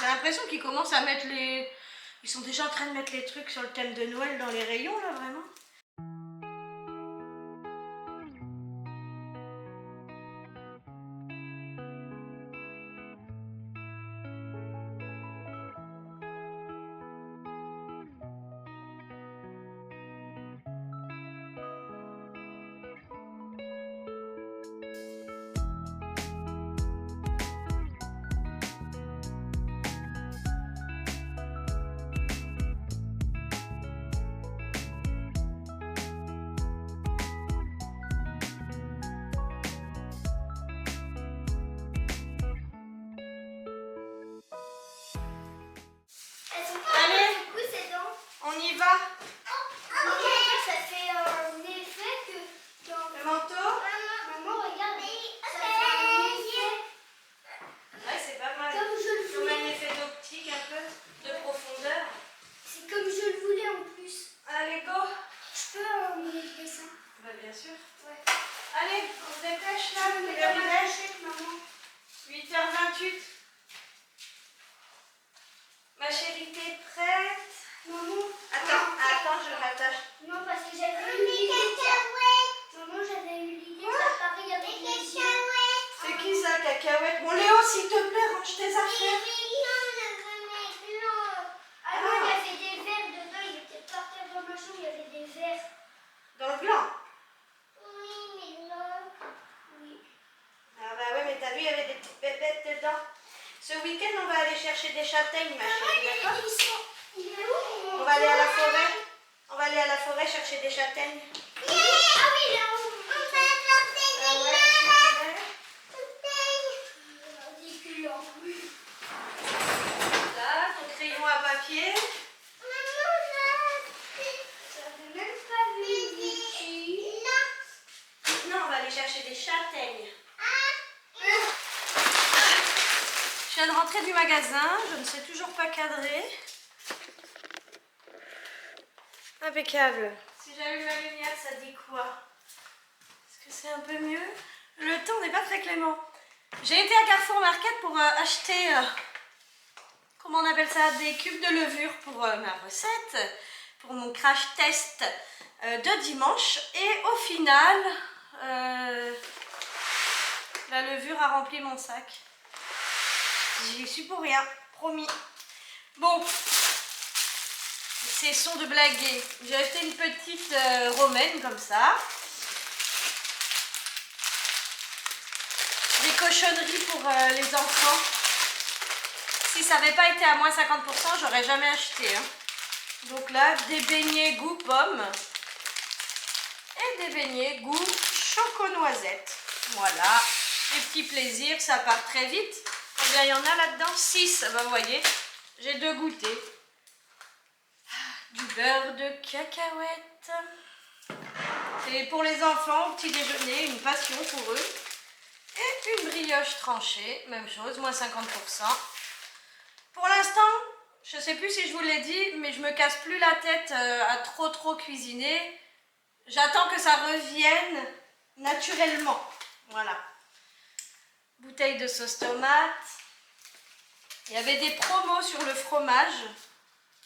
J'ai l'impression qu'ils commencent à mettre les... Ils sont déjà en train de mettre les trucs sur le thème de Noël dans les rayons, là, vraiment. On y va. Ça fait un effet que dans Le manteau. maman, regarde, ça fait un effet. Ouais, c'est pas mal. Comme je le Comme un voulais. effet d'optique un peu, de profondeur. C'est comme je le voulais en plus. Allez, go. Je peux mettre ça. Bah, bien sûr. Ouais. Allez, on se dépêche là. Je vais Quelle heure mettre il ma est? cachette, maman. 8h28. Ma chérie, t'es prête? Maman. Attends, je m'attache. Non, parce que j'avais eu l'idée. Maman, j'avais eu l'idée que ça pareil avec les yeux. C'est qui ça, cacahuète? Bon, Léo, s'il te plaît, range tes affaires. Ah non, il y avait des verres dedans, il était par terre dans ma chambre, il y avait des verres. Dans le blanc. Oui, mais là. Oui. Ah bah ouais, mais t'as vu, il y avait des petites bébêtes dedans. Ce week-end, on va aller chercher des châtaignes, ma chérie, d'accord? Il est où? On va aller à la forêt. On va aller à la forêt chercher des châtaignes. Ah oui, là-haut. On va apporter Ah ouais, super. Là, ton crayon à papier. J'avais même pas vu d'ici. Maintenant, on va aller chercher des châtaignes. Je viens de rentrer du magasin, je ne sais toujours pas cadrer. Impeccable. Si j'allume la lumière, ça dit quoi? Est-ce que c'est un peu mieux? Le temps n'est pas très clément. J'ai été à Carrefour Market pour acheter, comment on appelle ça, des cubes de levure pour ma recette, pour mon crash test de dimanche. Et au final, la levure a rempli mon sac. J'y suis pour rien, promis. Bon, cessons de blaguer. J'ai acheté une petite romaine comme ça. Des cochonneries pour les enfants. Si ça n'avait pas été à moins 50%, j'aurais jamais acheté. Hein. Donc là, des beignets goût pomme. Et des beignets goût choco-noisette. Voilà. Les petits plaisirs, ça part très vite. Combien il y en a là-dedans? 6. Ben, vous voyez, j'ai 2 goûters. Du beurre de cacahuète. C'est pour les enfants au petit déjeuner, une passion pour eux. Et une brioche tranchée, même chose, moins 50%. Pour l'instant, je ne sais plus si je vous l'ai dit, mais je me casse plus la tête à trop cuisiner. J'attends que ça revienne naturellement. Voilà. Bouteille de sauce tomate. Il y avait des promos sur le fromage.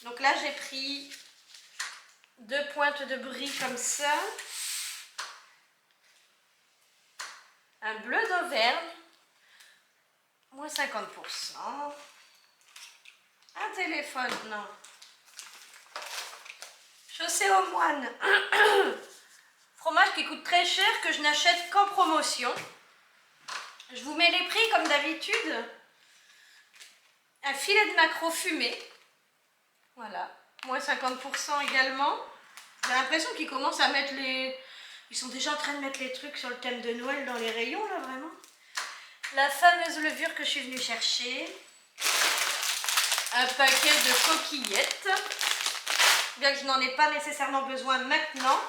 Donc là, j'ai pris 2 pointes de brie comme ça. Un bleu d'Auvergne. Moins 50%. Un téléphone, non. Chaussée aux moines. Fromage qui coûte très cher, que je n'achète qu'en promotion. Je vous mets les prix comme d'habitude. Un filet de maquereau fumé. Voilà. Moins 50% également. J'ai l'impression qu'ils commencent à mettre les... Ils sont déjà en train de mettre les trucs sur le thème de Noël dans les rayons, là, vraiment. La fameuse levure que je suis venue chercher. Un paquet de coquillettes. Bien que je n'en ai pas nécessairement besoin maintenant.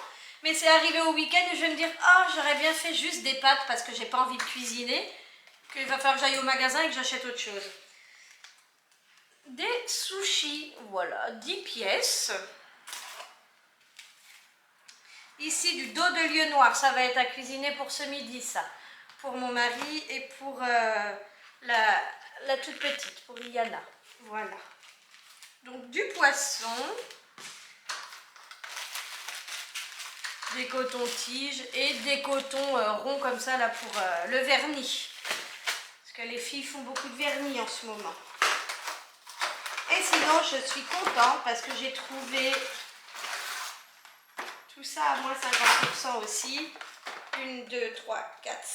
Mais c'est arrivé au week-end et je vais me dire, oh, j'aurais bien fait juste des pâtes parce que j'ai pas envie de cuisiner. Qu'il va falloir que j'aille au magasin et que j'achète autre chose. Des sushis, voilà, 10 pièces. Ici, du dos de lieu noir, ça va être à cuisiner pour ce midi, ça. Pour mon mari et pour la toute petite, pour Liana. Voilà. Donc du poisson, des cotons-tiges et des cotons ronds comme ça là pour le vernis. Parce que les filles font beaucoup de vernis en ce moment. Et sinon, je suis contente parce que j'ai trouvé tout ça à moins 50% aussi. 1, 2, 3, 4,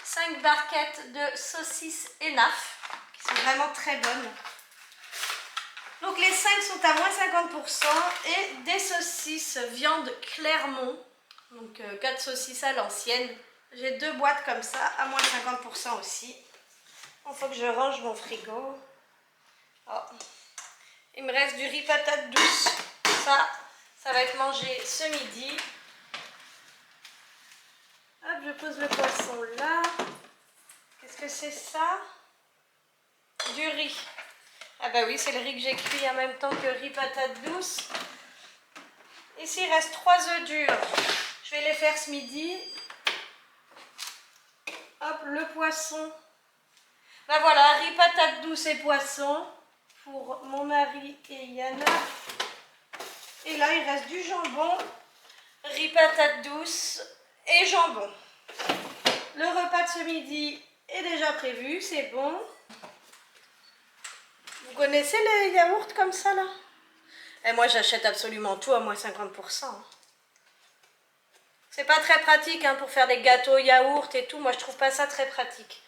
5 barquettes de saucisses Enaf qui sont vraiment très bonnes. Donc les 5 sont à moins 50% et des saucisses viande Clermont. Donc 4 saucisses à l'ancienne. J'ai 2 boîtes comme ça à moins 50% aussi. Il faut que je range mon frigo. Oh. Il me reste du riz patate douce. Ça va être mangé ce midi. Hop, je pose le poisson là. Qu'est-ce que c'est ça? Du riz. Ah bah oui, c'est le riz que j'ai cuit en même temps que riz patate douce. Ici, il reste 3 œufs durs. Je vais les faire ce midi. Hop, le poisson. Ben voilà, riz patate douce et poisson pour mon mari et Yana. Et là, il reste du jambon, riz patate douce et jambon. Le repas de ce midi est déjà prévu, c'est bon. Vous connaissez les yaourts comme ça là? Et moi, j'achète absolument tout à moins 50%. C'est pas très pratique hein, pour faire des gâteaux yaourt et tout. Moi, je trouve pas ça très pratique.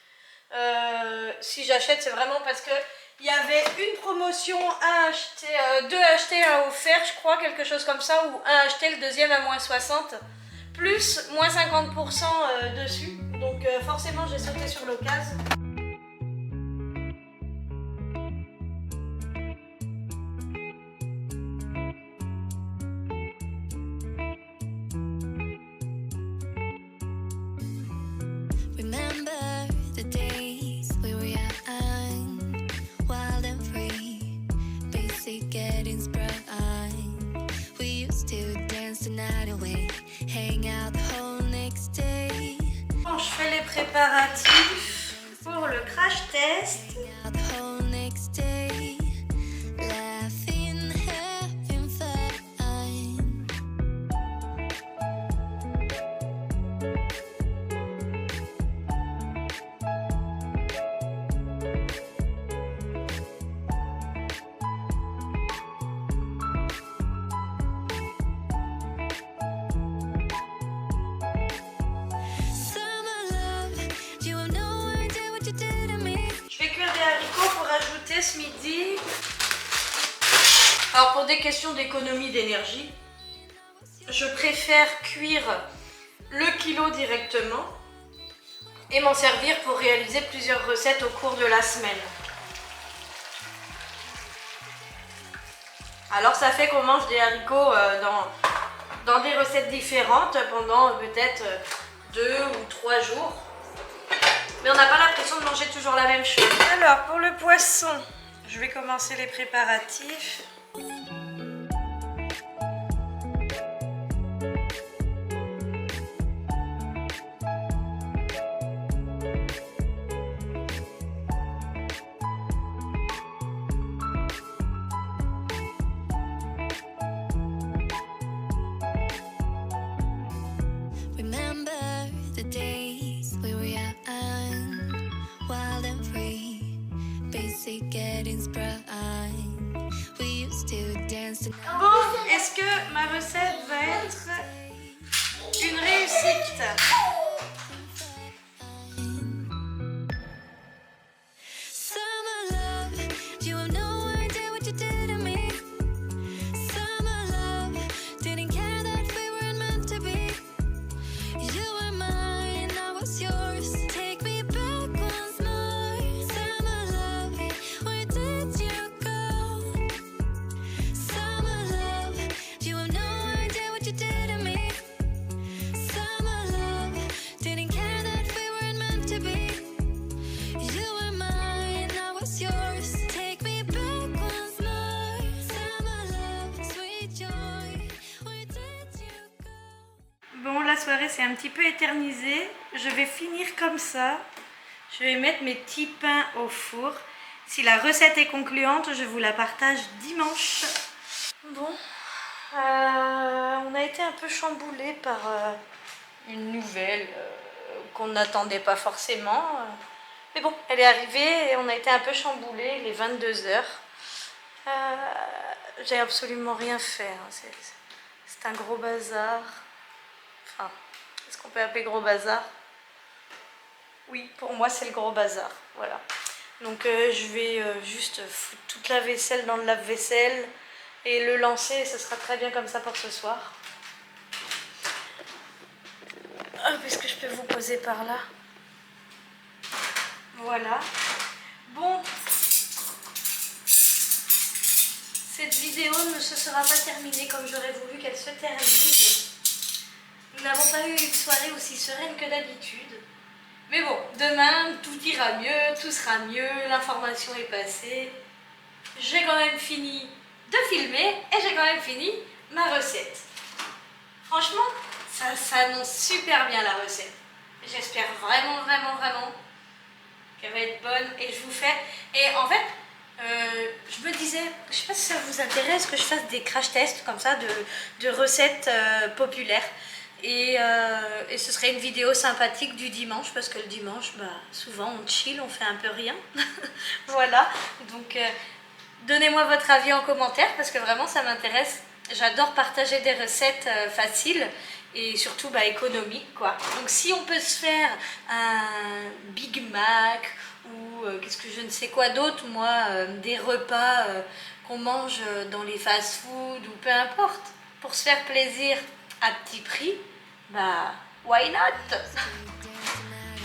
Si j'achète, c'est vraiment parce que il y avait une promotion, deux achetés, un offert, je crois, quelque chose comme ça, ou un acheté, le deuxième à moins 60, plus moins 50% dessus. Donc forcément, j'ai sauté sur l'occasion. Bon, je fais les préparatifs pour le crash test. Ce midi. Alors pour des questions d'économie d'énergie, je préfère cuire le kilo directement et m'en servir pour réaliser plusieurs recettes au cours de la semaine. Alors ça fait qu'on mange des haricots dans des recettes différentes pendant peut-être 2 ou 3 jours. Mais on n'a pas l'impression de manger toujours la même chose. Alors, pour le poisson, je vais commencer les préparatifs. Bon, est-ce que ma recette va être une réussite? Bon, la soirée s'est un petit peu éternisée. Je vais finir comme ça. Je vais mettre mes petits pains au four. Si la recette est concluante, je vous la partage dimanche. Bon, on a été un peu chamboulé par une nouvelle qu'on n'attendait pas forcément. Mais bon, elle est arrivée et on a été un peu chamboulé, les 22h. J'ai absolument rien fait. Hein. C'est un gros bazar. Enfin, est-ce qu'on peut appeler gros bazar? Oui, pour moi c'est le gros bazar. Voilà. Donc je vais juste foutre toute la vaisselle dans le lave-vaisselle et le lancer. Ce sera très bien comme ça pour ce soir. Est-ce que je peux vous poser par là? Voilà. Bon. Cette vidéo ne se sera pas terminée comme j'aurais voulu qu'elle se termine. Nous n'avons pas eu une soirée aussi sereine que d'habitude. Mais bon, demain, tout ira mieux, tout sera mieux, l'information est passée. J'ai quand même fini de filmer et j'ai quand même fini ma recette. Franchement, ça s'annonce super bien la recette. J'espère vraiment, vraiment, vraiment qu'elle va être bonne et je vous fais... Et en fait... je me disais, je sais pas si ça vous intéresse que je fasse des crash tests comme ça de recettes populaires et ce serait une vidéo sympathique du dimanche parce que le dimanche, souvent on chill, on fait un peu rien. Voilà, donc donnez-moi votre avis en commentaire parce que vraiment ça m'intéresse. J'adore partager des recettes faciles et surtout économiques quoi. Donc si on peut se faire un Big Mac ou qu'est-ce que je ne sais quoi d'autre, moi, des repas qu'on mange dans les fast-food ou peu importe, pour se faire plaisir à petit prix, why not?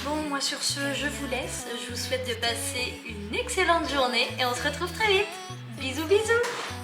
Bon, moi sur ce, je vous laisse. Je vous souhaite de passer une excellente journée et on se retrouve très vite. Bisous, bisous!